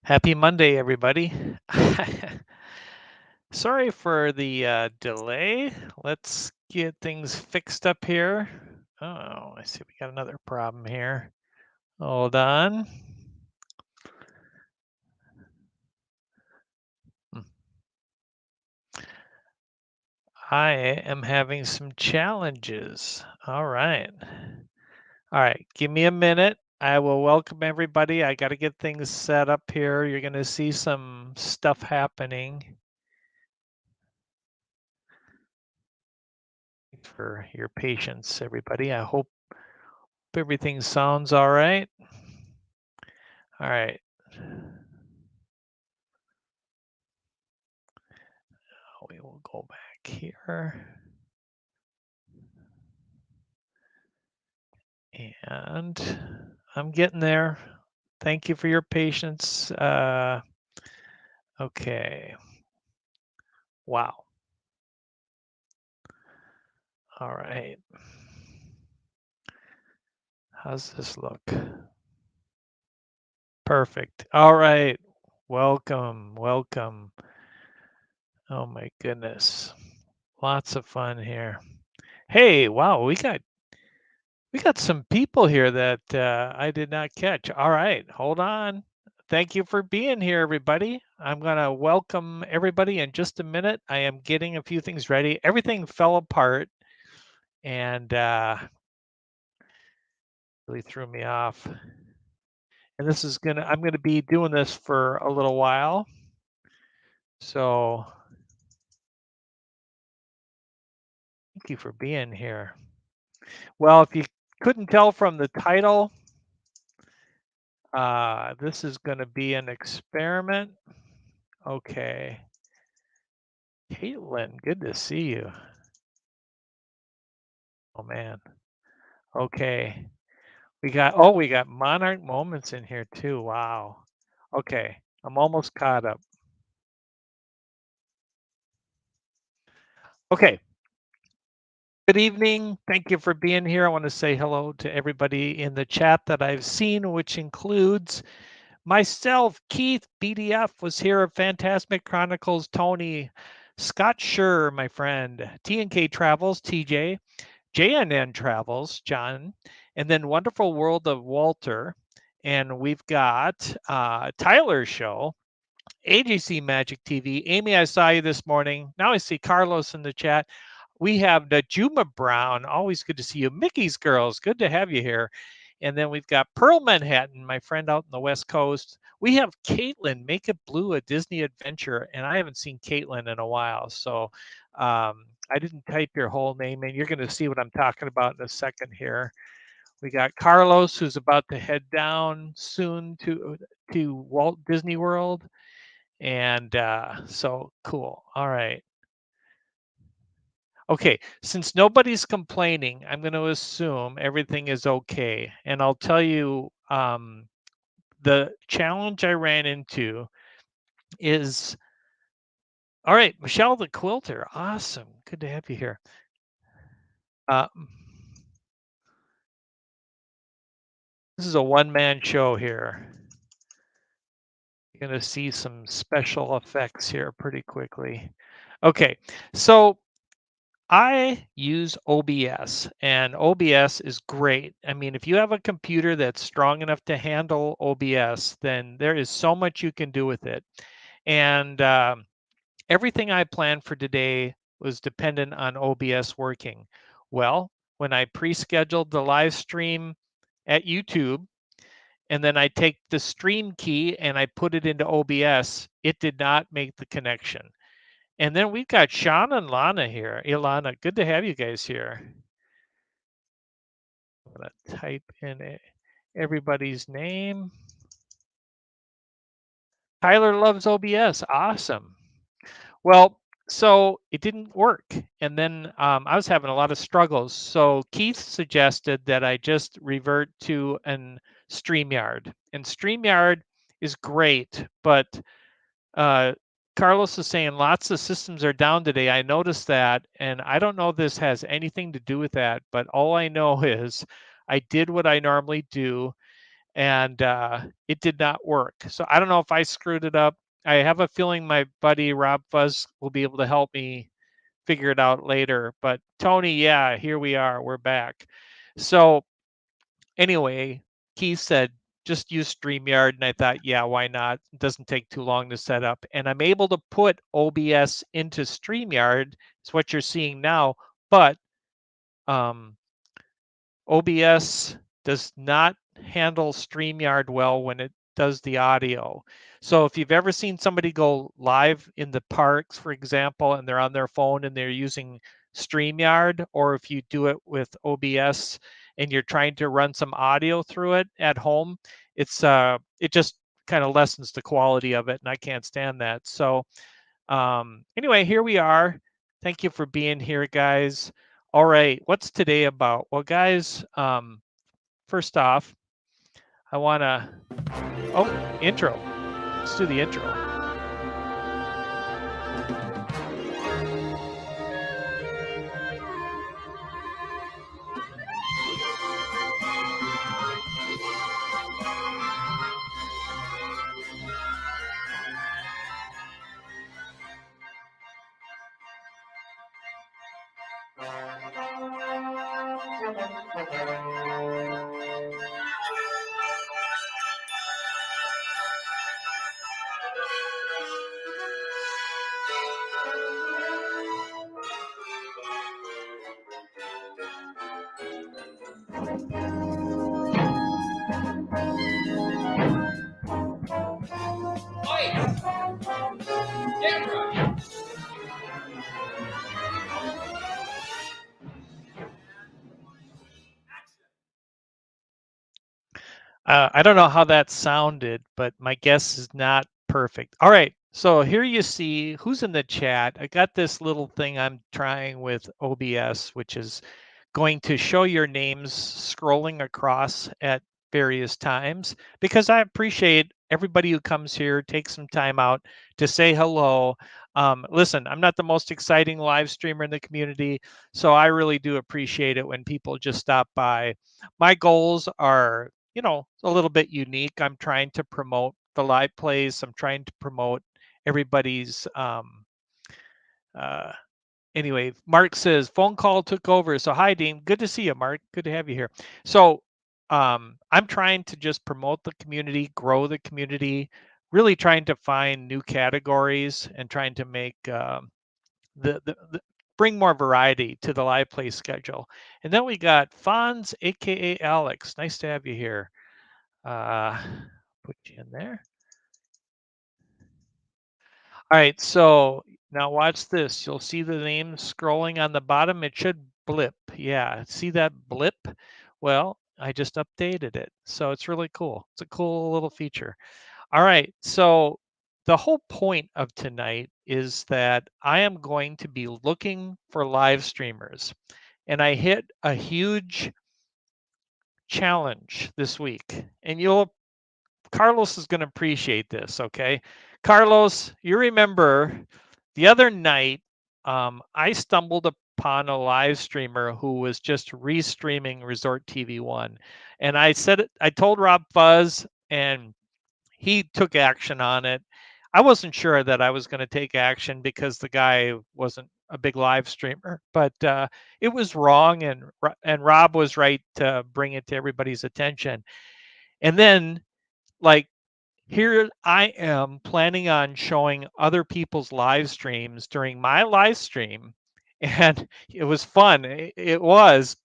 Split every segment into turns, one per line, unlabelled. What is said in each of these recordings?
Happy Monday, everybody. Sorry for the delay. Let's get things fixed up here. Oh, I see we got another problem here. Hold on. Hmm. I am having some challenges. All right. All right. Give me a minute. I will welcome everybody. I got to get things set up here. You're going to see some stuff happening. Thanks for your patience, everybody. I hope everything sounds all right. All right. We will go back here. And I'm getting there. Thank you for your patience. Okay. Wow. All right. How's this look? Perfect. All right. Welcome. Welcome. Oh my goodness. Lots of fun here. Hey, wow, we got some people here that I did not catch. All right, hold on. Thank you for being here, everybody. I'm going to welcome everybody in just a minute. I am getting a few things ready. Everything fell apart and really threw me off. And I'm going to be doing this for a little while. So thank you for being here. Well, if you couldn't tell from the title, this is going to be an experiment. Okay. Caitlin, good to see you. Oh man. Okay. We got Monarch Moments in here too. Wow. Okay. I'm almost caught up. Okay. Good evening. Thank you for being here. I want to say hello to everybody in the chat that I've seen, which includes myself, Keith, BDF was here at Phantasmic Chronicles, Tony, Scott Schur, my friend, T&K Travels, TJ, JNN Travels, John, and then Wonderful World of Walter. And we've got Tyler's show, AGC Magic TV. Amy, I saw you this morning. Now I see Carlos in the chat. We have Najuma Brown. Always good to see you. Mickey's Girls. Good to have you here. And then we've got Pearl Manhattan, my friend out in the West Coast. We have Caitlin, Make It Blue, a Disney adventure. And I haven't seen Caitlin in a while. So I didn't type your whole name in. You're going to see what I'm talking about in a second here. We got Carlos, who's about to head down soon to Walt Disney World. And so cool. All right. Okay, since nobody's complaining, I'm going to assume everything is okay. And I'll tell you the challenge I ran into is all right, Michelle the Quilter. Awesome. Good to have you here. Uh, this is a one-man show here. You're going to see some special effects here pretty quickly. Okay, so I use OBS, and OBS is great. I mean, if you have a computer that's strong enough to handle OBS, then there is so much you can do with it. And everything I planned for today was dependent on OBS working. Well, when I pre-scheduled the live stream at YouTube, and then I take the stream key and I put it into OBS, it did not make the connection. And then we've got Sean and Lana here. Ilana, good to have you guys here. I'm going to type in everybody's name. Tyler loves OBS. Awesome. Well, so it didn't work. And then I was having a lot of struggles. So Keith suggested that I just revert to an StreamYard. And StreamYard is great, but Carlos is saying lots of systems are down today. I noticed that, and I don't know if this has anything to do with that, but all I know is I did what I normally do. and it did not work. So I don't know if I screwed it up. I have a feeling my buddy Rob Fuzz will be able to help me figure it out later. But Tony, yeah, here we are. We're back. So anyway, Keith said, just use StreamYard. And I thought, yeah, why not? It doesn't take too long to set up. And I'm able to put OBS into StreamYard. It's what you're seeing now. But um, OBS does not handle StreamYard well when it does the audio. So if you've ever seen somebody go live in the parks, for example, and they're on their phone and they're using StreamYard, or if you do it with OBS and you're trying to run some audio through it at home, it just kind of lessens the quality of it, and I can't stand that. So anyway, here we are. Thank you for being here, guys. All right, what's today about? Well, guys, first off, I want to, oh, intro. Let's do the intro. I don't know how that sounded, but my guess is not perfect. All right, so here you see who's in the chat. I got this little thing I'm trying with OBS, which is going to show your names scrolling across at various times, because I appreciate everybody who comes here, takes some time out to say hello. Listen, I'm not the most exciting live streamer in the community, so I really do appreciate it when people just stop by. My goals are, a little bit unique. I'm trying to promote the live plays. I'm trying to promote everybody's uh, anyway, Mark says phone call took over. So hi, Dean. Good to see you, Mark. Good to have you here. So I'm trying to just promote the community, grow the community, really trying to find new categories and trying to make the bring more variety to the live play schedule. And then we got Fonz, aka Alex. Nice to have you here. Put you in there. All right, so now watch this. You'll see the name scrolling on the bottom. It should blip. Yeah, see that blip? Well, I just updated it. So it's really cool. It's a cool little feature. All right, so the whole point of tonight is that I am going to be looking for live streamers. And I hit a huge challenge this week. And Carlos is going to appreciate this, okay? Carlos, you remember the other night, I stumbled upon a live streamer who was just restreaming Resort TV 1. And I told Rob Fuzz, and he took action on it. I wasn't sure that I was going to take action because the guy wasn't a big live streamer, but it was wrong, and Rob was right to bring it to everybody's attention. And then, like, here I am planning on showing other people's live streams during my live stream. And it was fun. It was,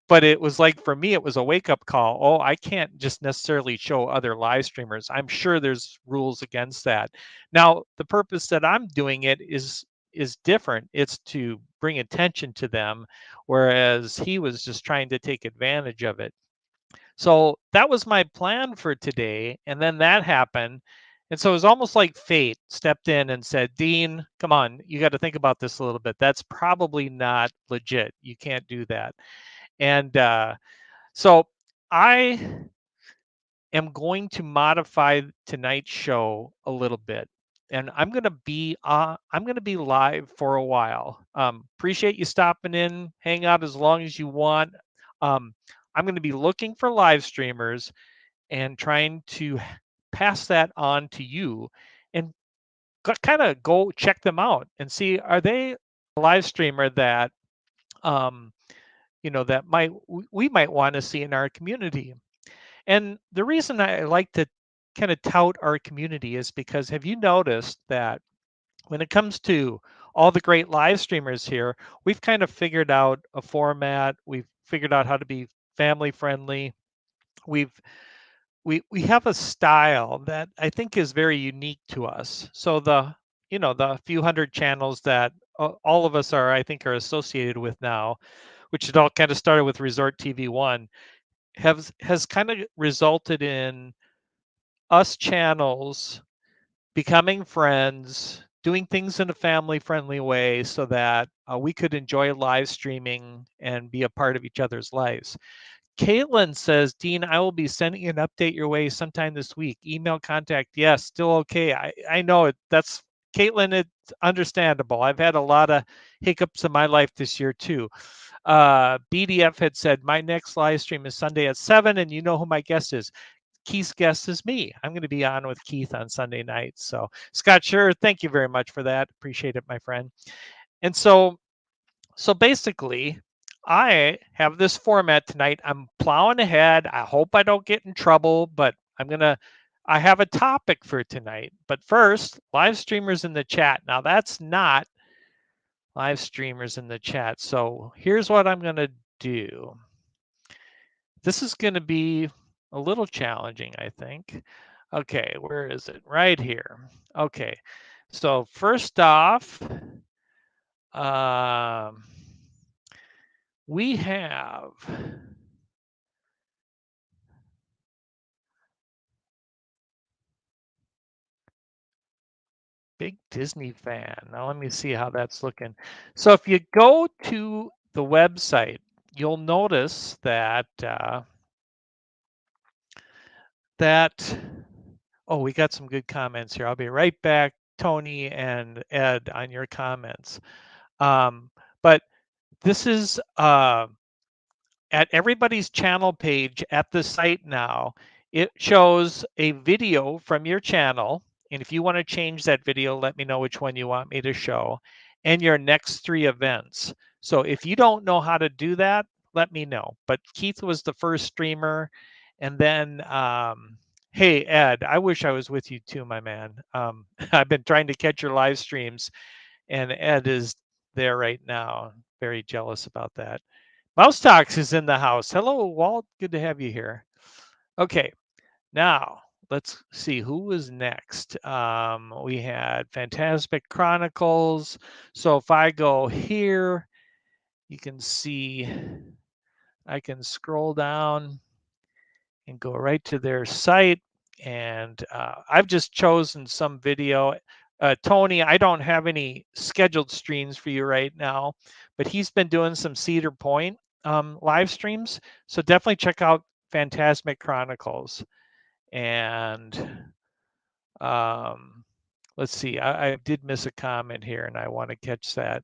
but it was like, for me, it was a wake up call. Oh, I can't just necessarily show other live streamers. I'm sure there's rules against that. Now, the purpose that I'm doing it is different. It's to bring attention to them, whereas he was just trying to take advantage of it. So that was my plan for today. And then that happened. And so it was almost like fate stepped in and said, Dean, come on, you got to think about this a little bit. That's probably not legit. You can't do that. And so I am going to modify tonight's show a little bit. And I'm gonna be live for a while. Appreciate you stopping in, hang out as long as you want. I'm going to be looking for live streamers, and trying to pass that on to you and kind of go check them out and see, are they a live streamer that um, that we might want to see in our community. And the reason I like to kind of tout our community is because, have you noticed that when it comes to all the great live streamers here, we've kind of figured out a format, we've figured out how to be family friendly. We've we we have a style that I think is very unique to us. So the few hundred channels that all of us are, I think, are associated with now, which it all kind of started with Resort TV One, has kind of resulted in us channels becoming friends, doing things in a family friendly way so that we could enjoy live streaming and be a part of each other's lives. Caitlin says, Dean, I will be sending an update your way sometime this week. Email contact, yes, still okay. I know it. That's Caitlin. It's understandable. I've had a lot of hiccups in my life this year too. BDF had said my next live stream is Sunday at 7, and you know who my guest is. Keith's guest is me. I'm going to be on with Keith on Sunday night. So Scott, sure, thank you very much for that. Appreciate it, my friend. And so basically, I have this format tonight. I'm plowing ahead. I hope I don't get in trouble, but I have a topic for tonight. But first, live streamers in the chat. Now, that's not live streamers in the chat. So here's what I'm going to do. This is going to be a little challenging, I think. Okay, where is it? Right here. Okay, so first off, um, we have big Disney fan. Now let me see how that's looking. So if you go to the website, you'll notice that that oh, we got some good comments here. I'll be right back, Tony and Ed, on your comments. But this is at everybody's channel page at the site now. It shows a video from your channel. And if you want to change that video, let me know which one you want me to show, and your next 3 events. So if you don't know how to do that, let me know. But Keith was the first streamer. And then, hey, Ed, I wish I was with you too, my man. I've been trying to catch your live streams, and Ed is there right now. Very jealous about that. Mouse Talks is in the house. Hello, Walt. Good to have you here. Okay, now let's see who was next. We had Phantasmic Chronicles. So if I go here, you can see I can scroll down and go right to their site. And I've just chosen some video. Tony, I don't have any scheduled streams for you right now, but he's been doing some Cedar Point live streams. So definitely check out Phantasmic Chronicles. And let's see, I did miss a comment here and I want to catch that.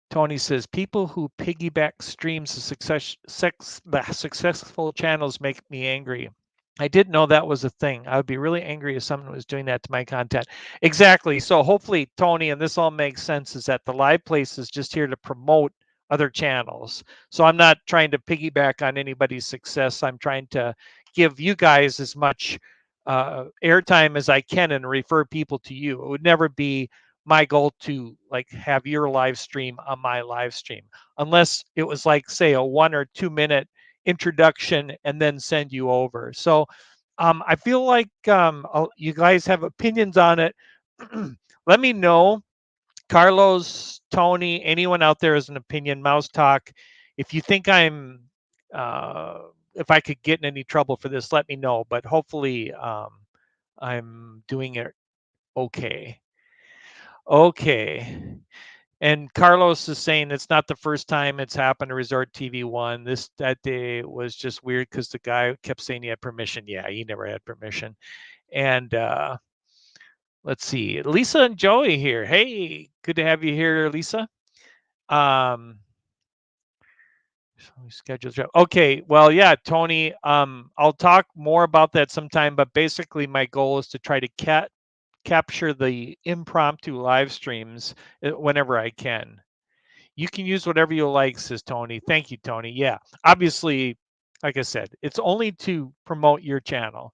Tony says, people who piggyback streams of successful channels make me angry. I didn't know that was a thing. I would be really angry if someone was doing that to my content. Exactly. So hopefully, Tony, and this all makes sense, is that the live place is just here to promote other channels. So I'm not trying to piggyback on anybody's success. I'm trying to give you guys as much airtime as I can and refer people to you. It would never be my goal to like have your live stream on my live stream, unless it was like, say, a 1 or 2 minute introduction and then send you over. So I feel like you guys have opinions on it. Let me know. Carlos, Tony, anyone out there has an opinion. Mouse Talk. If you think uh, if I could get in any trouble for this, let me know. But hopefully, I'm doing it okay. Okay. And Carlos is saying it's not the first time it's happened to Resort TV One. That day was just weird because the guy kept saying he had permission. Yeah, he never had permission. And let's see, Lisa and Joey here. Hey, good to have you here, Lisa. Um, So we schedule trip. Okay, well, yeah, Tony. I'll talk more about that sometime. But basically, my goal is to try to capture the impromptu live streams whenever I can. You can use whatever you like, says Tony. Thank you, Tony. Yeah, obviously, like I said, it's only to promote your channel.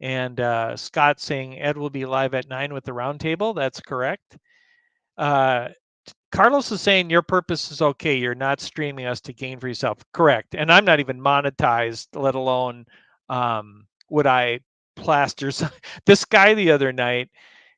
And Scott saying Ed will be live at 9 with the roundtable. That's correct. Uh, Carlos is saying your purpose is okay. You're not streaming us to gain for yourself. Correct. And I'm not even monetized, let alone would I plaster this guy the other night.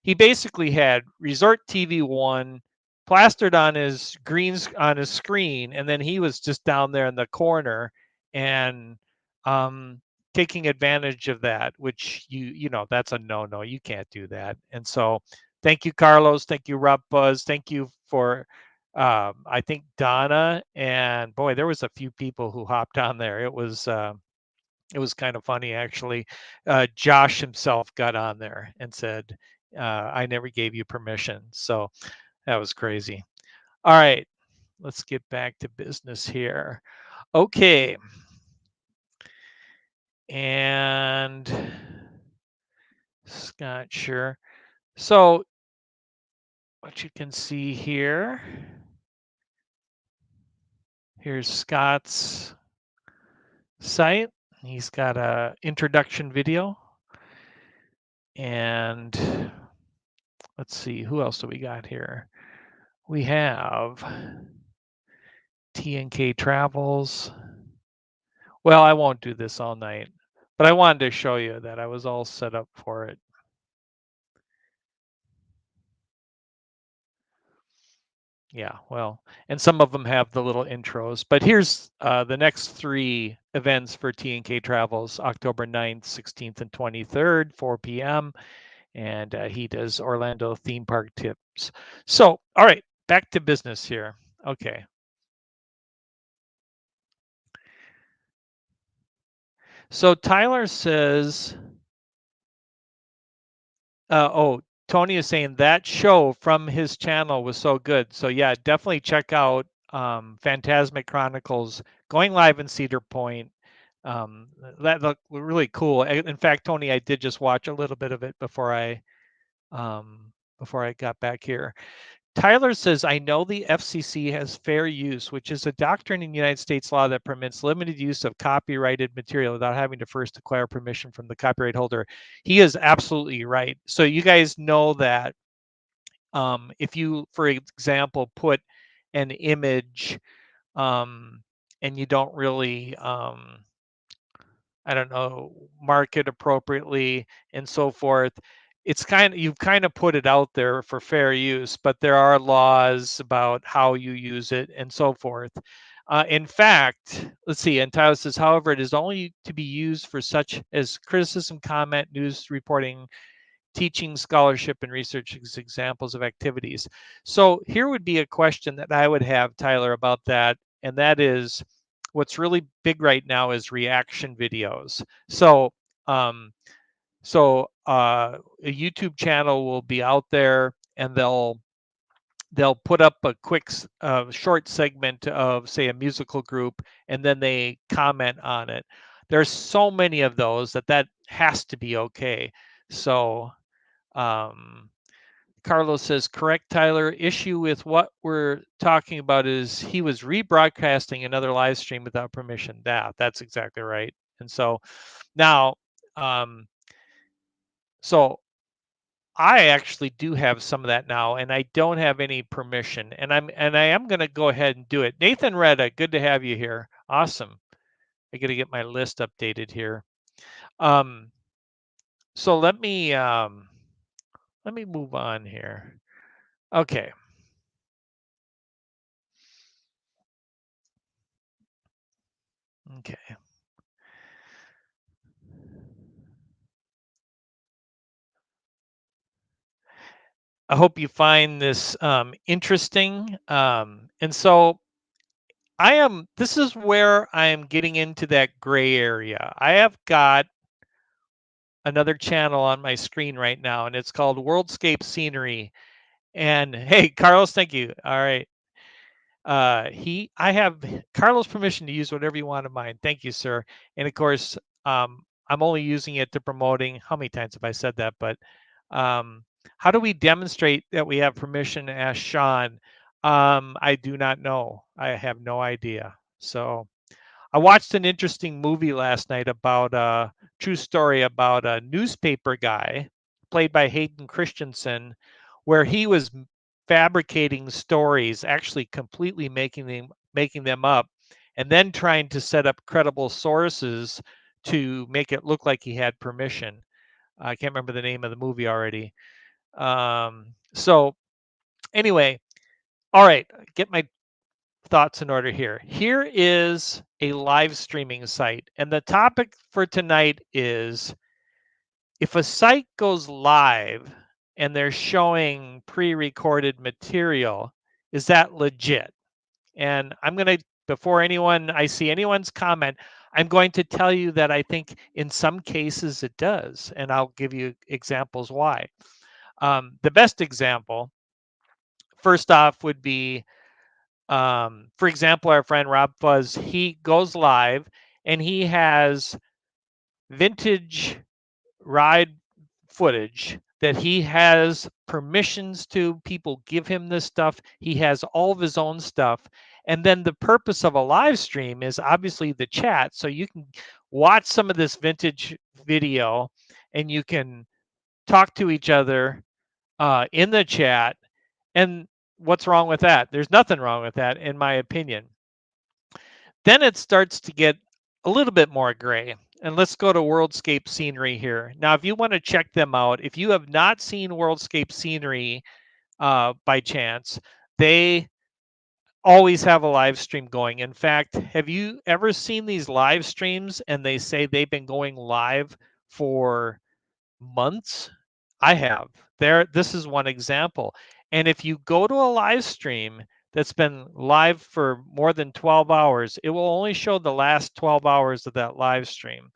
He basically had Resort TV One plastered on his greens on his screen, and then he was just down there in the corner and um, taking advantage of that, which you know that's a no. You can't do that. And so thank you, Carlos. Thank you, Rob Buzz. Thank you for I think Donna, and boy, there was a few people who hopped on there. It was kind of funny actually. Josh himself got on there and said, "I never gave you permission." So that was crazy. All right, let's get back to business here. Okay, and Scott, sure. So what you can see here. Here's Scott's site. He's got a introduction video. And let's see, who else do we got here? We have TNK Travels. Well, I won't do this all night, but I wanted to show you that I was all set up for it. Yeah, well, and some of them have the little intros, but here's the next 3 events for TNK Travels, October 9th, 16th, and 23rd, 4 p.m. And he does Orlando theme park tips. So, all right, back to business here. Okay. So Tyler says, oh, Tony is saying that show from his channel was so good. So yeah, definitely check out Phantasmic Chronicles going live in Cedar Point. That looked really cool. In fact, Tony, I did just watch a little bit of it before I got back here. Tyler says, I know the FCC has fair use, which is a doctrine in United States law that permits limited use of copyrighted material without having to first acquire permission from the copyright holder. He is absolutely right. So you guys know that if you, for example, put an image and you don't really, I don't know, mark it appropriately and so forth, it's kind of, you've kind of put it out there for fair use, but there are laws about how you use it and so forth. In fact, let's see, and Tyler says, however, it is only to be used for such as criticism, comment, news reporting, teaching, scholarship, and research as examples of activities. So here would be a question that I would have, Tyler, about that, and that is, what's really big right now is reaction videos. So a YouTube channel will be out there and they'll put up a quick short segment of, say, a musical group, and then they comment on it. There's so many of those that has to be okay. So um, Carlos says, correct, Tyler. Issue with what we're talking about is he was rebroadcasting another live stream without permission. That's exactly right. And so now, so I actually do have some of that now, and I don't have any permission. And I am going to go ahead and do it. Nathan Retta, good to have you here. Awesome. I got to get my list updated here. So let me move on here. Okay. Okay. I hope you find this interesting. And so this is where I am getting into that gray area. I have got another channel on my screen right now, and it's called Worldscape Scenery. And hey, Carlos, thank you. All right. I have Carlos' permission to use whatever you want of mine. Thank you, sir. And of course, I'm only using it to promoting. How many times have I said that? But um, how do we demonstrate that we have permission? Ask Sean. I do not know. I have no idea. So I watched an interesting movie last night about a true story about a newspaper guy played by Hayden Christensen, where he was fabricating stories, actually completely making them up, and then trying to set up credible sources to make it look like he had permission. I can't remember the name of the movie already. So anyway, all right, get my thoughts in order here. Here is a live streaming site, and the topic for tonight is if a site goes live and they're showing pre-recorded material, is that legit? And I'm going to, before I see anyone's comment, I'm going to tell you that I think in some cases it does, and I'll give you examples why. The best example, first off, would be for example, our friend Rob Fuzz, he goes live and he has vintage ride footage that he has permissions to. People give him this stuff. He has all of his own stuff. And then the purpose of a live stream is obviously the chat. So you can watch some of this vintage video and you can talk to each other in the chat. And what's wrong with that? There's nothing wrong with that, in my opinion. Then it starts to get a little bit more gray. And let's go to Worldscape Scenery here. Now, if you want to check them out, if you have not seen Worldscape Scenery by chance, they always have a live stream going. In fact, have you ever seen these live streams and they say they've been going live for months? I have. This is one example. And if you go to a live stream that's been live for more than 12 hours, it will only show the last 12 hours of that live stream.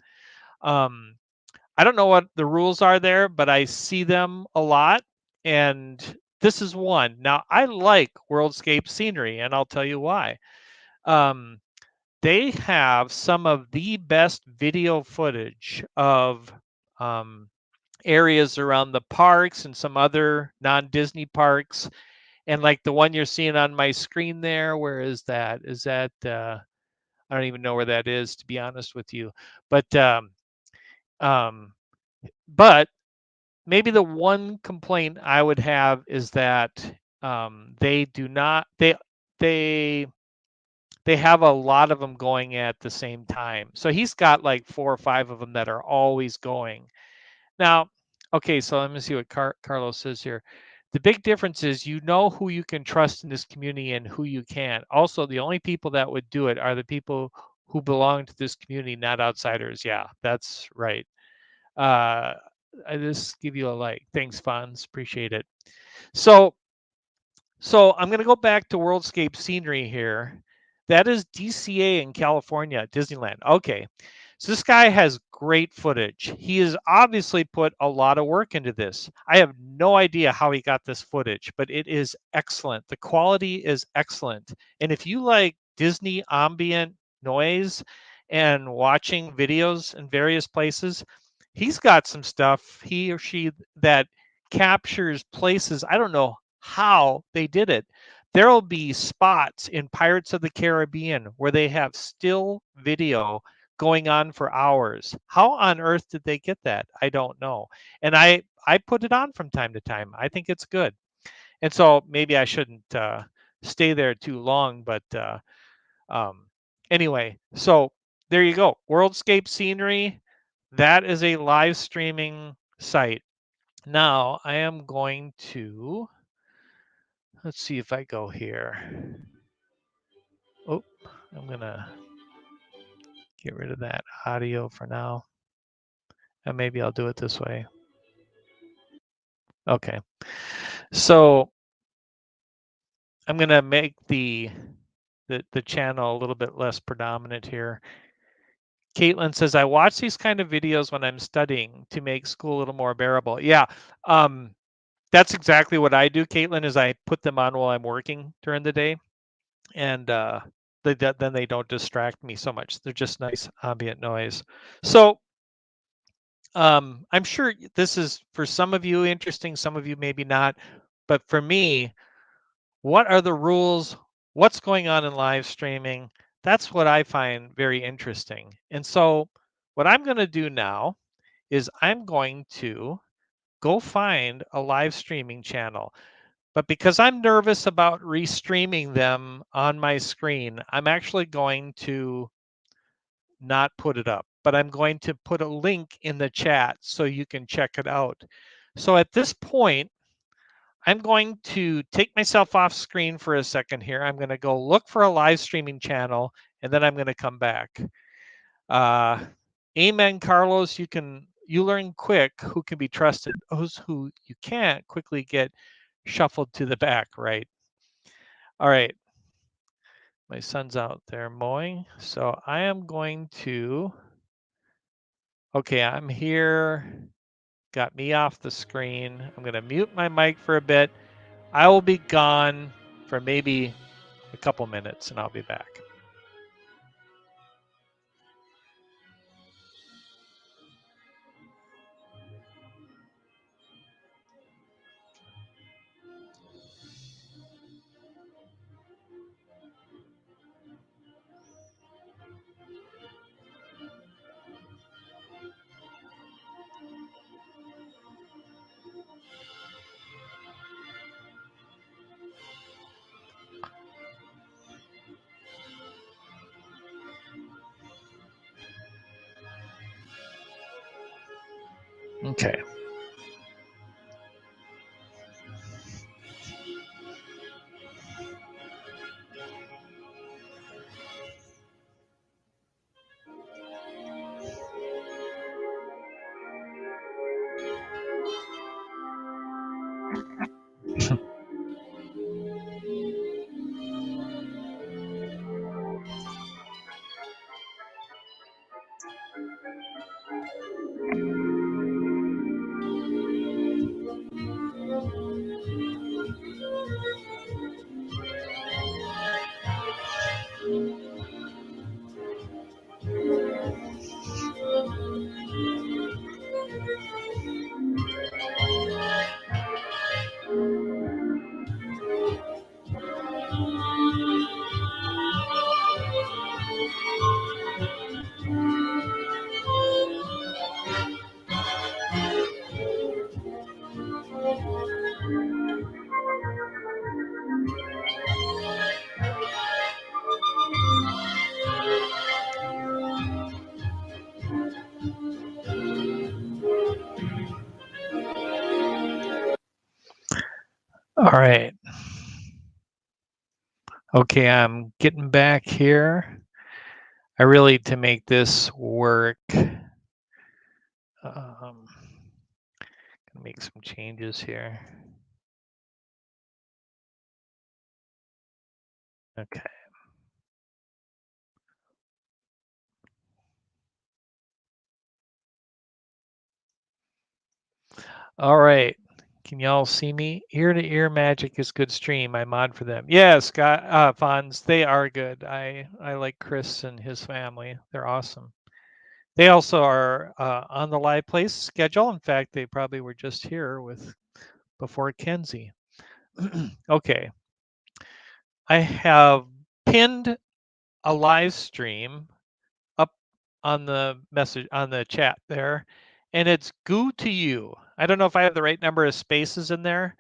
I don't know what the rules are there, but I see them a lot. And this is one. Now, I like Worldscape Scenery, and I'll tell you why. Um, they have some of the best video footage of areas around the parks and some other non-Disney parks. And like the one you're seeing on my screen there, where is that? Is that I don't even know where that is, to be honest with you. But um, but maybe the one complaint I would have is that they do not they they have a lot of them going at the same time. So he's got like 4 or 5 of them that are always going. Now, okay, so let me see what Carlos says here. The big difference is you know who you can trust in this community and who you can't. Also, the only people that would do it are the people who belong to this community, not outsiders. Yeah, that's right. Uh, I just give you a like. Thanks, Fonz. Appreciate it. So, so I'm going to go back to Worldscape Scenery here. That is DCA in California, Disneyland. Okay. So this guy has great footage. He has obviously put a lot of work into this. I have no idea how he got this footage, but it is excellent. The quality is excellent. And if you like Disney ambient noise and watching videos in various places, he's got some stuff, he or she, that captures places. I don't know how they did it. There'll be spots in Pirates of the Caribbean where they have still video going on for hours. How on earth did they get that? I don't know. And I put it on from time to time. I think it's good. And so maybe I shouldn't stay there too long, but um, anyway, so there you go. Worldscape Scenery, that is a live streaming site. Now I am going to, let's see if I go here. Oh, I'm going to get rid of that audio for now. And maybe I'll do it this way. Okay. So I'm going to make the channel a little bit less predominant here. Caitlin says, I watch these kind of videos when I'm studying to make school a little more bearable. Yeah, that's exactly what I do, Caitlin, is I put them on while I'm working during the day. and then they don't distract me so much. They're just nice ambient noise. So I'm sure this is for some of you interesting, some of you maybe not, but for me, what are the rules? What's going on in live streaming? That's what I find very interesting. And so what I'm going to do now is I'm going to go find a live streaming channel. But because I'm nervous about restreaming them on my screen, I'm actually going to not put it up, but I'm going to put a link in the chat so you can check it out. So at this point, I'm going to take myself off screen for a second here. I'm going to go look for a live streaming channel, and then I'm going to come back. Amen, Carlos. You learn quick who can be trusted. Those who you can't quickly get shuffled to the back, right? All right. My son's out there mowing. So I am going to, okay, I'm here. Got me off the screen. I'm going to mute my mic for a bit. I will be gone for maybe a couple minutes and I'll be back. Okay. All right. Okay, I'm getting back here. I really, to make this work, gonna make some changes here. Okay. All right. Can y'all see me? Ear to ear magic is good stream. I mod for them. Yeah, Scott, Fonz, they are good. I like Chris and his family. They're awesome. They also are on the live place schedule. In fact, they probably were just here before Kenzie. Okay. I have pinned a live stream up on the message on the chat there, and it's goo to you. I don't know if I have the right number of spaces in there,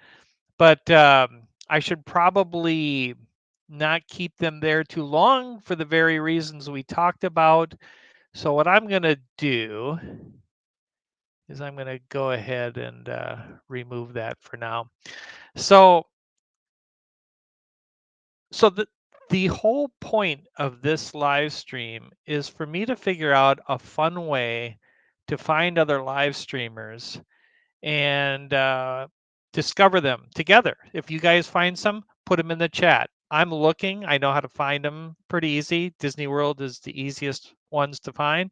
but I should probably not keep them there too long for the very reasons we talked about. So what I'm going to do is I'm going to go ahead and remove that for now. So the whole point of this live stream is for me to figure out a fun way to find other live streamers and discover them together. If you guys find some, put them in the chat. I'm looking. I know how to find them pretty easy. Disney World is the easiest ones to find.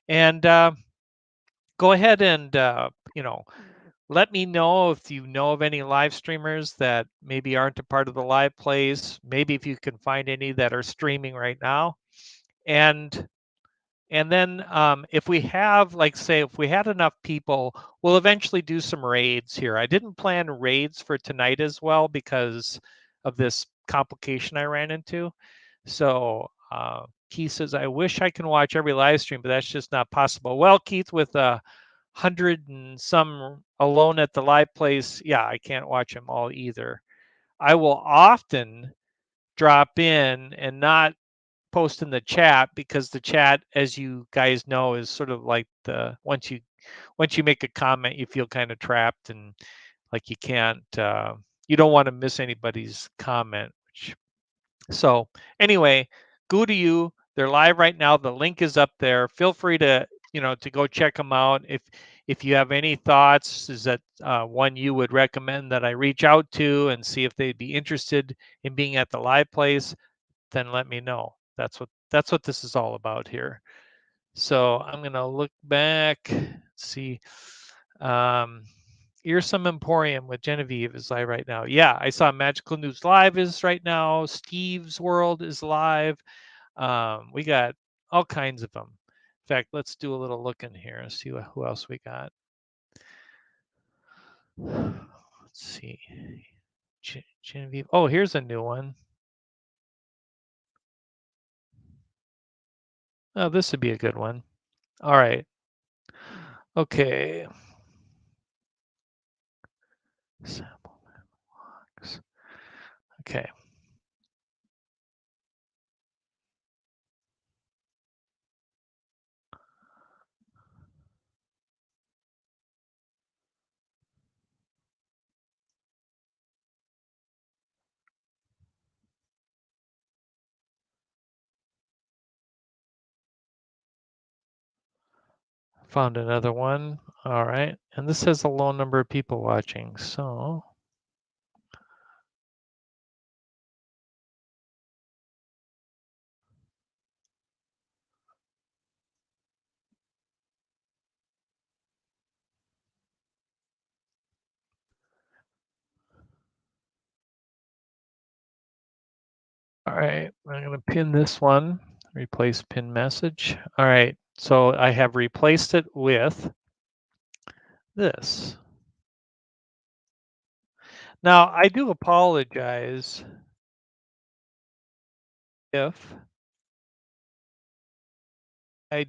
And go ahead and, Let me know if you know of any live streamers that maybe aren't a part of the live plays. Maybe if you can find any that are streaming right now. And then if we have, like, say, if we had enough people, we'll eventually do some raids here. I didn't plan raids for tonight as well because of this complication I ran into. So Keith says, I wish I can watch every live stream, but that's just not possible. Well, Keith, with 100 and some alone at the live place, yeah, I can't watch them all either. I will often drop in and not post in the chat because the chat, as you guys know, is sort of like the once you make a comment, you feel kind of trapped and like you can't you don't want to miss anybody's comment. So anyway, go to you. They're live right now. The link is up there. Feel free to to go check them out. If you have any thoughts, is that one you would recommend that I reach out to and see if they'd be interested in being at the live place, then let me know. That's what this is all about here. So I'm gonna look back, see. Um, Earsome Emporium with Genevieve is live right now. Yeah, I saw Magical News Live is right now. Steve's World is live. We got all kinds of them. In fact, let's do a little look in here and see who else we got. Let's see. Genevieve. Oh, here's a new one. Oh, this would be a good one. All right. Okay. Sample box. Okay. Found another one. All right. And this has a low number of people watching. So all right, I'm going to pin this one, replace pin message. All right, so I have replaced it with this. Now, I do apologize if I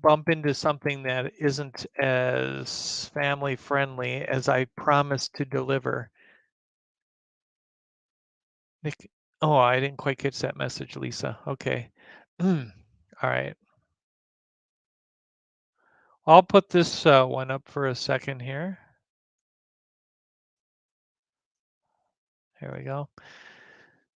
bump into something that isn't as family friendly as I promised to deliver. Nick, oh, I didn't quite catch that message, Lisa. Okay. All right. I'll put this one up for a second here. Here we go.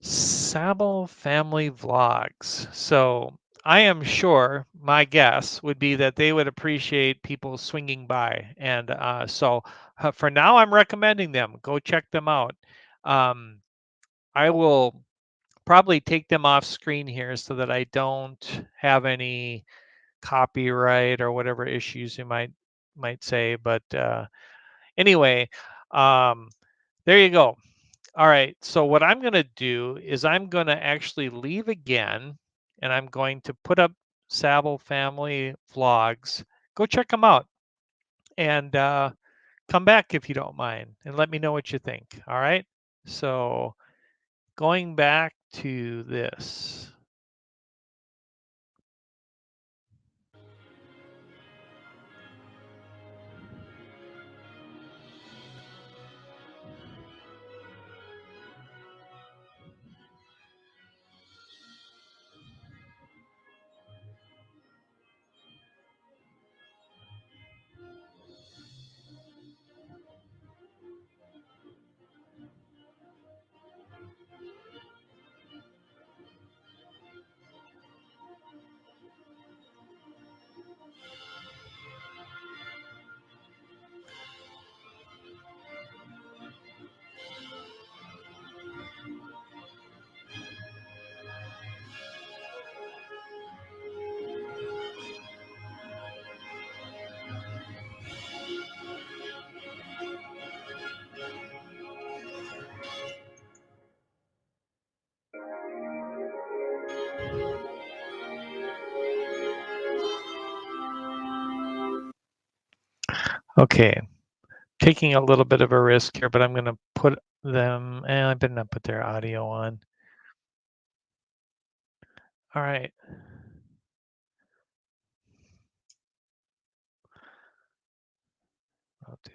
Sable Family Vlogs. So I am sure my guess would be that they would appreciate people swinging by. And for now, I'm recommending them. Go check them out. Um, I will probably take them off screen here so that I don't have any copyright or whatever issues you might say. But anyway, um, there you go. All right. So what I'm going to do is I'm going to actually leave again, and I'm going to put up Sable Family Vlogs. Go check them out, and come back if you don't mind, and let me know what you think. All right. So going back to this. Okay, taking a little bit of a risk here, but I'm going to put them, and I better not put their audio on. All right. I'll do.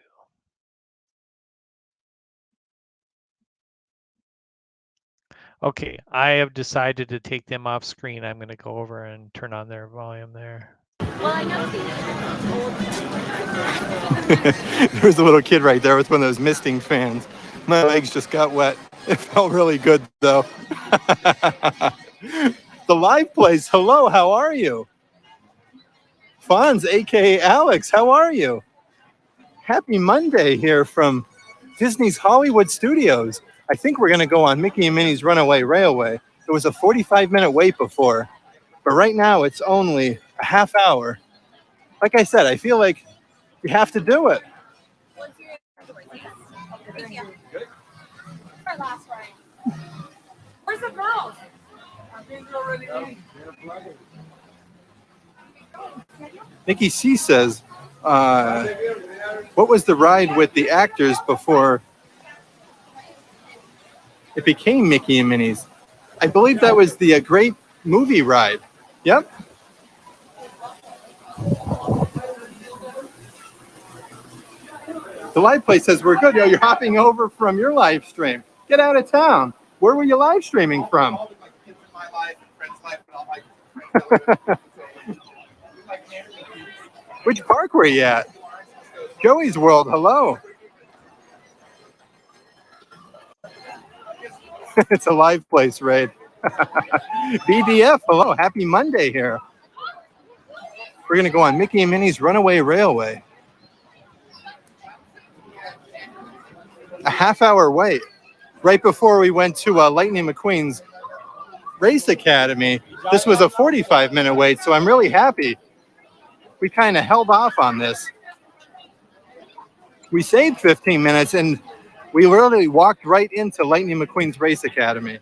Okay, I have decided to take them off screen. I'm going to go over and turn on their volume there.
Well, I know there was a little kid right there with one of those misting fans. My legs just got wet. It felt really good, though. The live place. Hello, how are you? Fonz, aka Alex, how are you? Happy Monday here from Disney's Hollywood Studios. I think we're going to go on Mickey and Minnie's Runaway Railway. It was a 45-minute wait before, but right now it's only a half hour. Like I said, I feel like we have to do it. Where's the girls? Nikki C says, what was the ride with the actors before it became Mickey and Minnie's? I believe that was the Great Movie Ride. Yep. The live play says we're good. Yo, you're hopping over from your live stream. Get out of town. Where were you live streaming from? Which park were you at? Joey's World. Hello. It's a live place, Raid. BDF. Hello. Happy Monday here. We're going to go on Mickey and Minnie's Runaway Railway. A half-hour wait right before we went to Lightning McQueen's Race Academy. This was a 45-minute wait, so I'm really happy. We kind of held off on this. We saved 15 minutes, and we literally walked right into Lightning McQueen's Race Academy.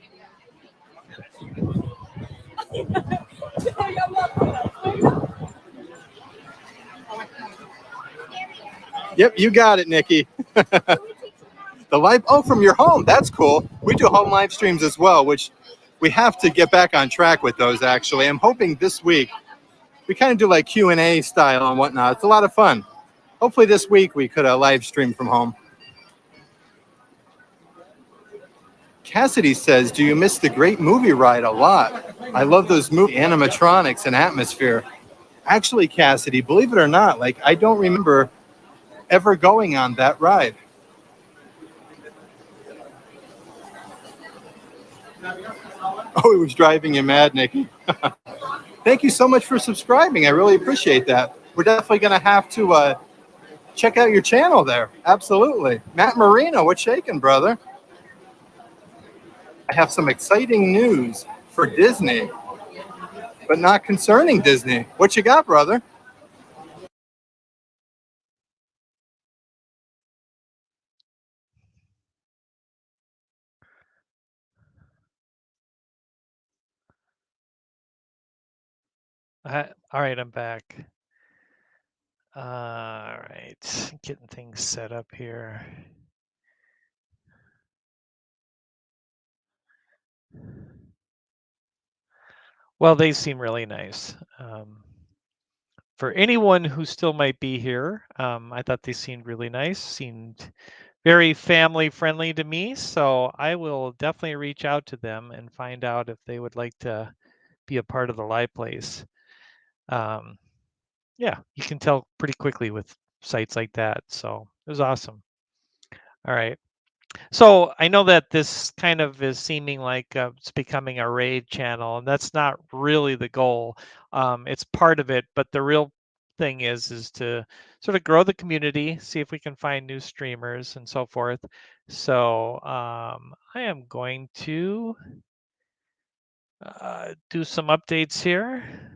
Yep, you got it, Nikki. The live, from your home. That's cool. We do home live streams as well, which we have to get back on track with those, actually. I'm hoping this week we kind of do like Q&A style and whatnot. It's a lot of fun. Hopefully this week we could live stream from home. Cassidy says, do you miss the Great Movie Ride? A lot. I love those movie animatronics and atmosphere. Actually, Cassidy, believe it or not, like I don't remember ever going on that ride. Oh, it was driving you mad, Nikki. Thank you so much for subscribing. I really appreciate that. We're definitely going to have to check out your channel there. Absolutely. Matt Marino, what's shaking, brother? I have some exciting news for Disney, but not concerning Disney. What you got, brother?
All right, I'm back. All right, getting things set up here. Well, they seem really nice. For anyone who still might be here, I thought they seemed really nice, seemed very family friendly to me. So I will definitely reach out to them and find out if they would like to be a part of the live place. Yeah, you can tell pretty quickly with sites like that. So it was awesome. All right. So I know that this kind of is seeming like it's becoming a raid channel, and that's not really the goal. It's part of it, but the real thing is to sort of grow the community, see if we can find new streamers and so forth. So I am going to do some updates here.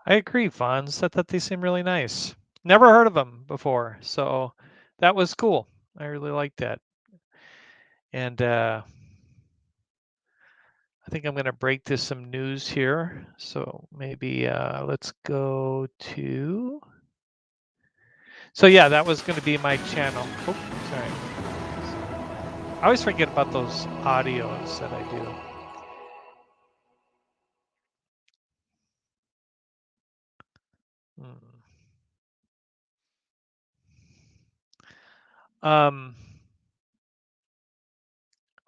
I agree, Fonz. I thought they seemed really nice. Never heard of them before, so that was cool. I really liked that. And I think I'm going to break to some news here. So maybe let's go to. So yeah, that was going to be my channel. Oh, sorry. I always forget about those audios that I do.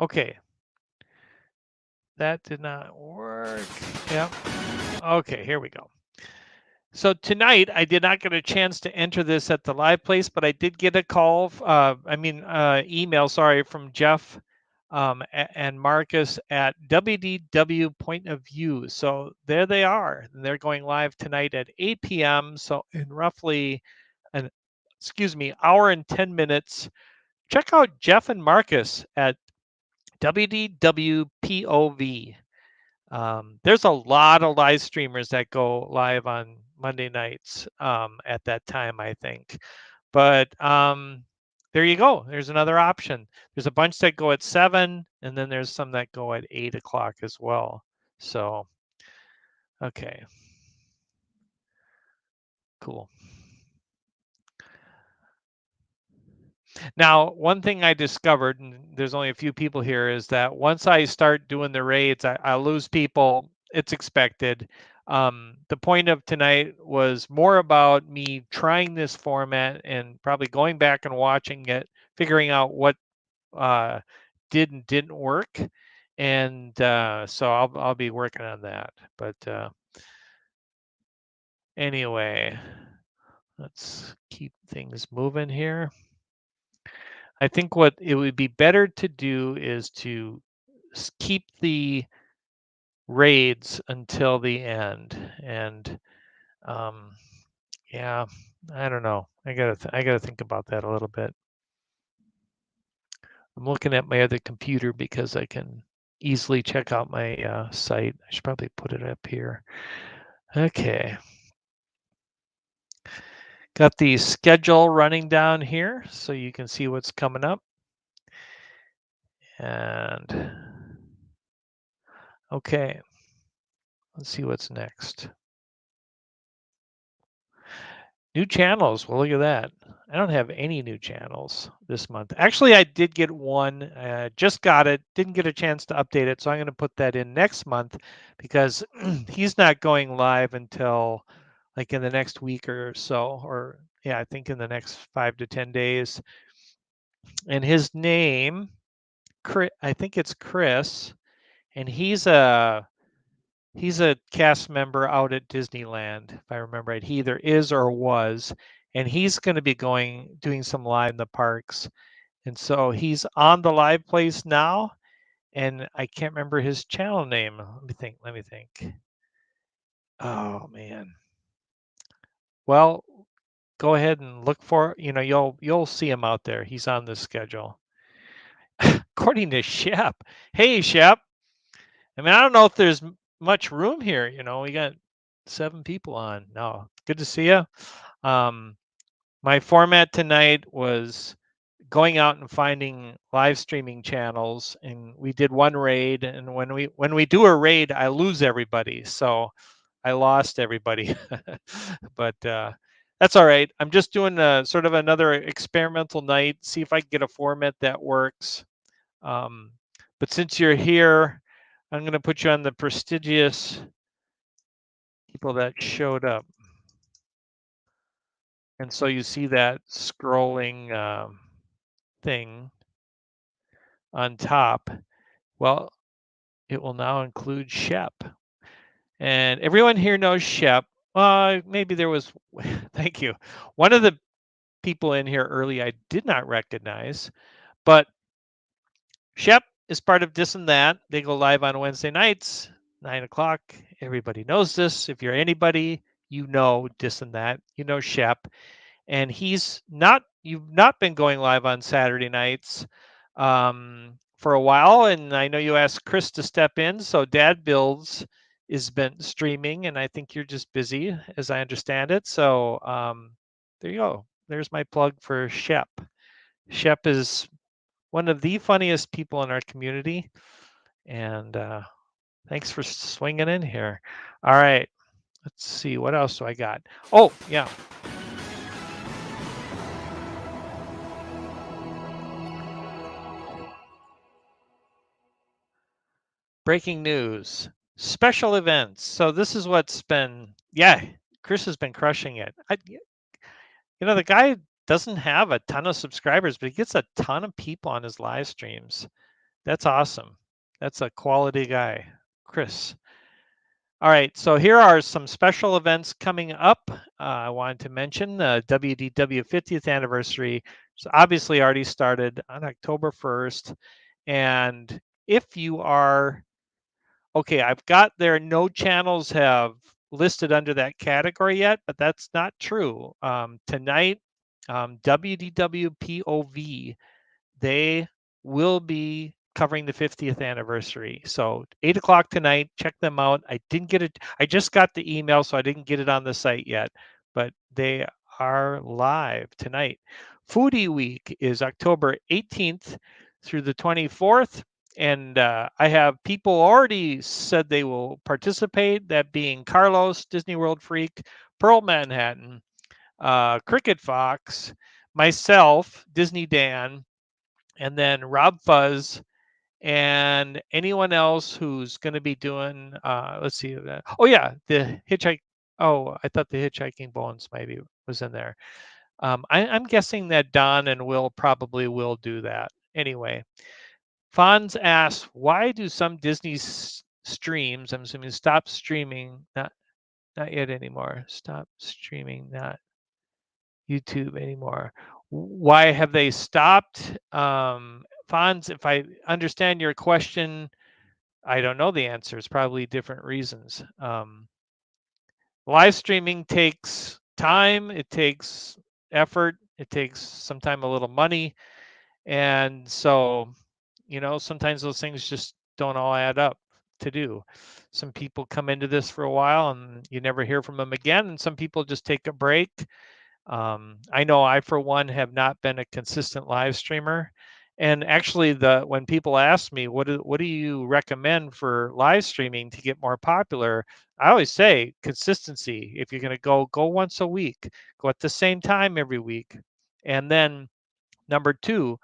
Okay. That did not work. Yep. Okay, here we go. So tonight, I did not get a chance to enter this at the live place, but I did get a call, email, sorry, from Jeff and Marcus at WDW Point of View. So there they are. They're going live tonight at 8 p.m. So in roughly an, hour and 10 minutes, check out Jeff and Marcus at WDWPOV. There's a lot of live streamers that go live on Monday nights at that time, I think. But there you go. There's another option. There's a bunch that go at 7, and then there's some that go at 8 o'clock as well. So, okay. Cool. Now, one thing I discovered, and there's only a few people here, is that once I start doing the raids, I lose people. It's expected. The point of tonight was more about me trying this format and probably going back and watching it, figuring out what did and didn't work. And so I'll be working on that. But anyway, let's keep things moving here. I think what it would be better to do is to keep the raids until the end. And yeah, I don't know. I gotta think about that a little bit. I'm looking at my other computer because I can easily check out my site. I should probably put it up here. Okay. Got the schedule running down here so you can see what's coming up. And okay, let's see what's next. New channels. Well, look at that. I don't have any new channels this month. Actually, I did get one. Just got it. Didn't get a chance to update it. So I'm going to put that in next month because he's not going live until like in the next week or so. Or yeah, I think in the next 5 to 10 days. And his name, I think it's Chris. And he's a cast member out at Disneyland, if I remember right. He either is or was, and he's going to be doing some live in the parks. And so he's on the live place now, and I can't remember his channel name. Let me think. Oh man. Well, go ahead and look for, you'll see him out there. He's on the schedule. According to Shep. Hey Shep. I mean, I don't know if there's much room here. We got 7 people on. No, good to see you. My format tonight was going out and finding live streaming channels, and we did one raid. And when we do a raid, I lose everybody, so I lost everybody. But that's all right. I'm just doing sort of another experimental night, see if I can get a format that works. But since you're here, I'm going to put you on the prestigious people that showed up. And so you see that scrolling thing on top. Well, it will now include Shep. And everyone here knows Shep. Maybe there was, thank you. One of the people in here early I did not recognize, but Shep is part of This and That. They go live on Wednesday nights, 9 o'clock. Everybody knows this. If you're anybody, you know This and That. You know Shep. And you've not been going live on Saturday nights for a while. And I know you asked Chris to step in. So Dad Builds is been streaming, and I think you're just busy, as I understand it. So there you go. There's my plug for Shep. Shep is one of the funniest people in our community, and thanks for swinging in here. All right, let's see, what else do I got? Oh, yeah. Breaking news, special events. So this is what's been, yeah, Chris has been crushing it. The guy doesn't have a ton of subscribers, but he gets a ton of people on his live streams. That's awesome. That's a quality guy, Chris. All right, so here are some special events coming up. I wanted to mention the WDW 50th anniversary. So obviously already started on October 1st. And if you are, okay, I've got there, no channels have listed under that category yet, but that's not true. Tonight, WDWPOV, they will be covering the 50th anniversary. So 8 o'clock tonight, check them out. I didn't get it. I just got the email, so I didn't get it on the site yet, but they are live tonight. Foodie Week is October 18th through the 24th. And I have people already said they will participate, that being Carlos, Disney World Freak, Pearl Manhattan, Cricket Fox, myself, Disney Dan, and then Rob Fuzz, and anyone else who's going to be doing, let's see, oh yeah, the hitchhike. Oh, I thought the hitchhiking bones maybe was in there. I'm guessing that Don and Will probably will do that. Anyway, Fonz asks, why do some Disney streams, I'm assuming, stop streaming? Not yet anymore. Stop streaming, not YouTube anymore. Why have they stopped? Fonz, if I understand your question, I don't know the answers, probably different reasons. Live streaming takes time, it takes effort, it takes sometimes a little money. And so, sometimes those things just don't all add up to do. Some people come into this for a while and you never hear from them again. And some people just take a break. I know I, for one, have not been a consistent live streamer. And actually, when people ask me, what do you recommend for live streaming to get more popular? I always say consistency. If you're going to go once a week, go at the same time every week. And then number two,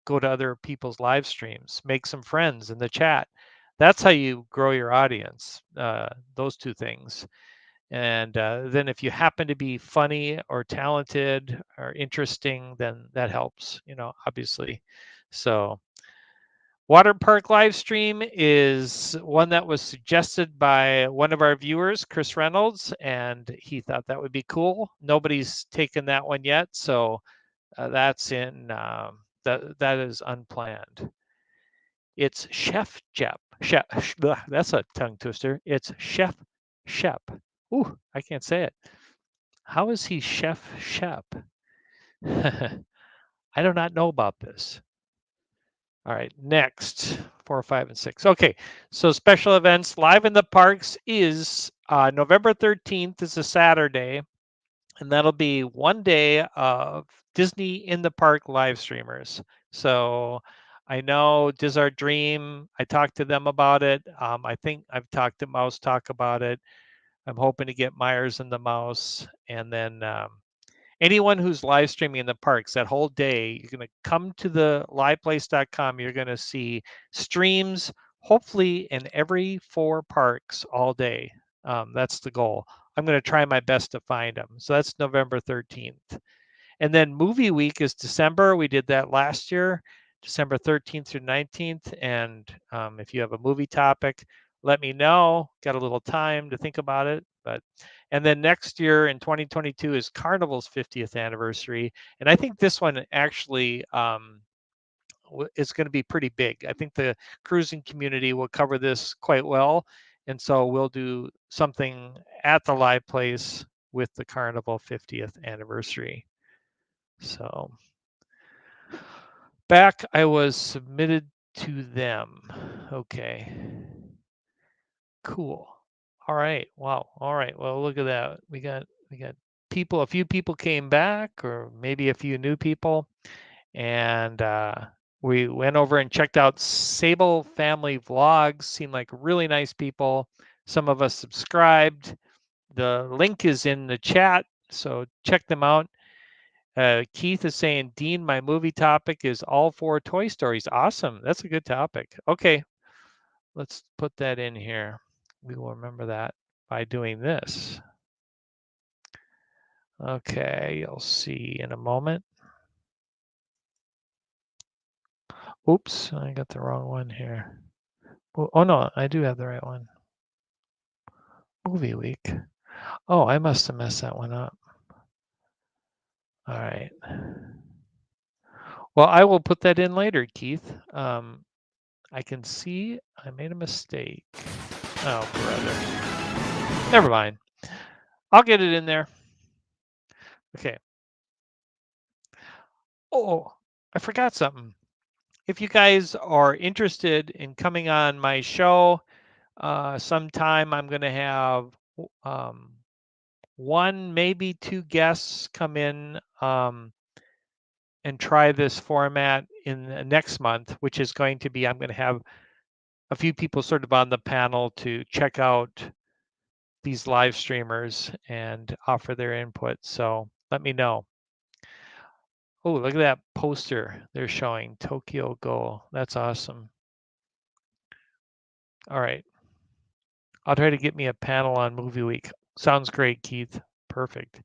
go to other people's live streams, make some friends in the chat. That's how you grow your audience, those two things. And then if you happen to be funny or talented or interesting, then that helps, obviously. So water park live stream is one that was suggested by one of our viewers, Chris Reynolds, and he thought that would be cool. Nobody's taken that one yet, so that's in that is unplanned. It's Chef Jep. Chef, that's a tongue twister. It's Chef Shep. Ooh, I can't say it. How is he Chef Shep? I do not know about this. All right, next, 4, 5, and 6. Okay, so special events live in the parks is November 13th is a Saturday, and that'll be one day of Disney in the Park live streamers. So I know Dizzard Dream, I talked to them about it. I think I've talked to Mouse Talk about it. I'm hoping to get Myers and the Mouse. And then anyone who's live streaming in the parks that whole day, you're going to come to the liveplace.com. You're going to see streams, hopefully in every 4 parks all day. That's the goal. I'm going to try my best to find them. So that's November 13th. And then movie week is December. We did that last year, December 13th through 19th. And if you have a movie topic, let me know. Got a little time to think about it. And then next year in 2022 is Carnival's 50th anniversary. And I think this one actually is going to be pretty big. I think the cruising community will cover this quite well. And so we'll do something at the live place with the Carnival 50th anniversary. So back, I was submitted to them. Okay. Cool. All right. Wow. All right. Well, look at that. We got people. A few people came back, or maybe a few new people, and we went over and checked out Sable Family Vlogs. Seemed like really nice people. Some of us subscribed. The link is in the chat, so check them out. Keith is saying, Dean, my movie topic is all four Toy Stories. Awesome. That's a good topic. Okay, let's put that in here. We will remember that by doing this. Okay, you'll see in a moment. Oops, I got the wrong one here. Oh no, I do have the right one. Movie week. Oh, I must have messed that one up. All right. Well, I will put that in later, Keith. I can see I made a mistake. Oh, brother. Never mind. I'll get it in there. Okay. Oh, I forgot something. If you guys are interested in coming on my show, sometime I'm going to have one, maybe two guests come in and try this format in the next month, which is going to be, I'm going to have a few people sort of on the panel to check out these live streamers and offer their input. So let me know. Oh, look at that poster they're showing, Tokyo Ghoul. That's awesome. All right. I'll try to get me a panel on Movie Week. Sounds great, Keith. Perfect.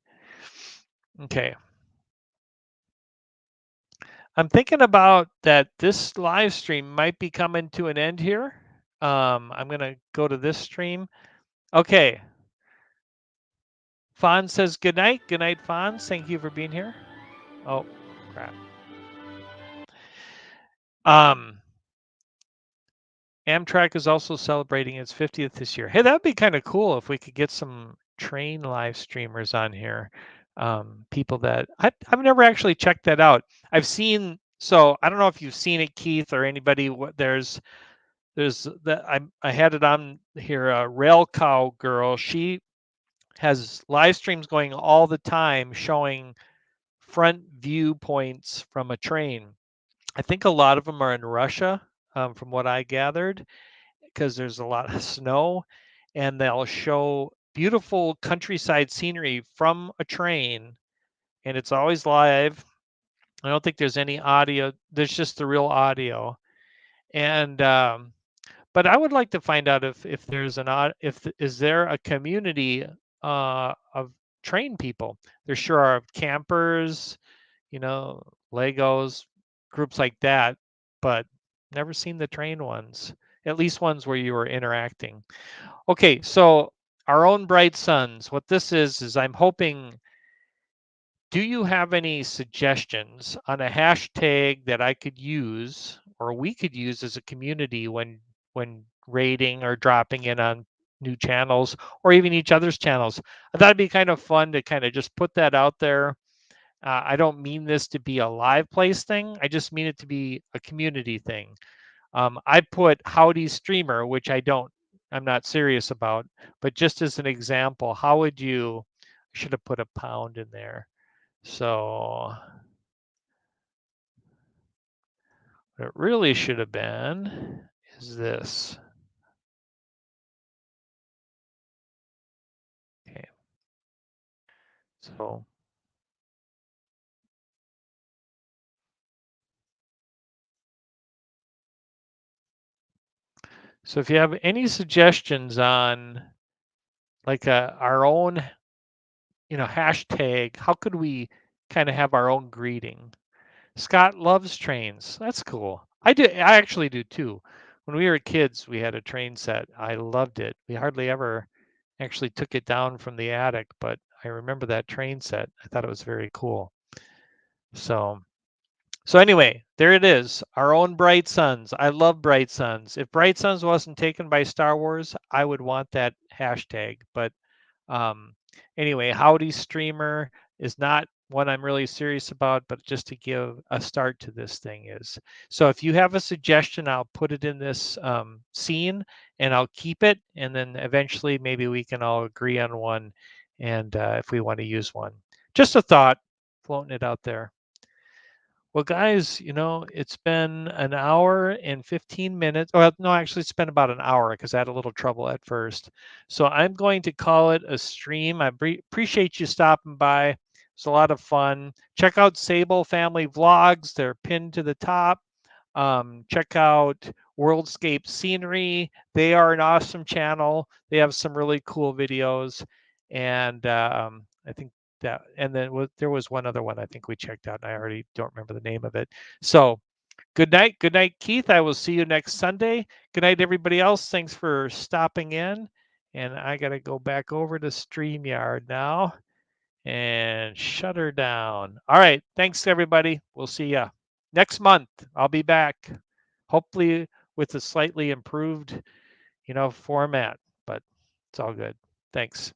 Okay. I'm thinking about that this live stream might be coming to an end here. I'm going to go to this stream. Okay. Fawn says good night. Good night, Fawn. Thank you for being here. Oh, crap. Amtrak is also celebrating its 50th this year. Hey, that'd be kind of cool if we could get some train live streamers on here. People that I've never actually checked that out. I've seen, so I don't know if you've seen it, Keith, or anybody. There's that I had it on here. Rail Cow Girl. She has live streams going all the time, showing front viewpoints from a train. I think a lot of them are in Russia, from what I gathered, because there's a lot of snow, and they'll show beautiful countryside scenery from a train, and it's always live. I don't think there's any audio. There's just the real audio. And but I would like to find out if there's is there a community of train people. There sure are campers, Legos, groups like that, but never seen the train ones. At least ones where you were interacting. Okay, so our own bright suns. What this is I'm hoping. Do you have any suggestions on a hashtag that I could use or we could use as a community when rating or dropping in on new channels or even each other's channels? I thought it'd be kind of fun to kind of just put that out there. I don't mean this to be a live place thing. I just mean it to be a community thing. I put Howdy Streamer, which I'm not serious about, but just as an example, how would you, I should have put a pound in there. So what it really should have been is this. Okay. So if you have any suggestions on like our own, hashtag, how could we kind of have our own greeting? Scott loves trains. That's cool. I actually do too. When we were kids, we had a train set. I loved it. We hardly ever actually took it down from the attic, but I remember that train set. I thought it was very cool. So anyway, there it is. Our own Bright Suns. I love Bright Suns. If Bright Suns wasn't taken by Star Wars, I would want that hashtag. But anyway, Howdy Streamer is not one I'm really serious about, but just to give a start to this thing is. So if you have a suggestion, I'll put it in this scene and I'll keep it. And then eventually maybe we can all agree on one. And if we want to use one, just a thought, floating it out there. Well, guys, it's been an hour and 15 minutes. Well, no, actually, it's been about an hour because I had a little trouble at first. So I'm going to call it a stream. I appreciate you stopping by. It's a lot of fun. Check out Sable Family Vlogs. They're pinned to the top. Check out Worldscape Scenery. They are an awesome channel. They have some really cool videos. And I think that, and then there was one other one I think we checked out, and I already don't remember the name of it. So good night, Keith. I will see you next Sunday. Good night, everybody else. Thanks for stopping in. And I got to go back over to StreamYard now and shut her down. All right. Thanks, everybody. We'll see ya next month. I'll be back, hopefully with a slightly improved, format, but it's all good. Thanks.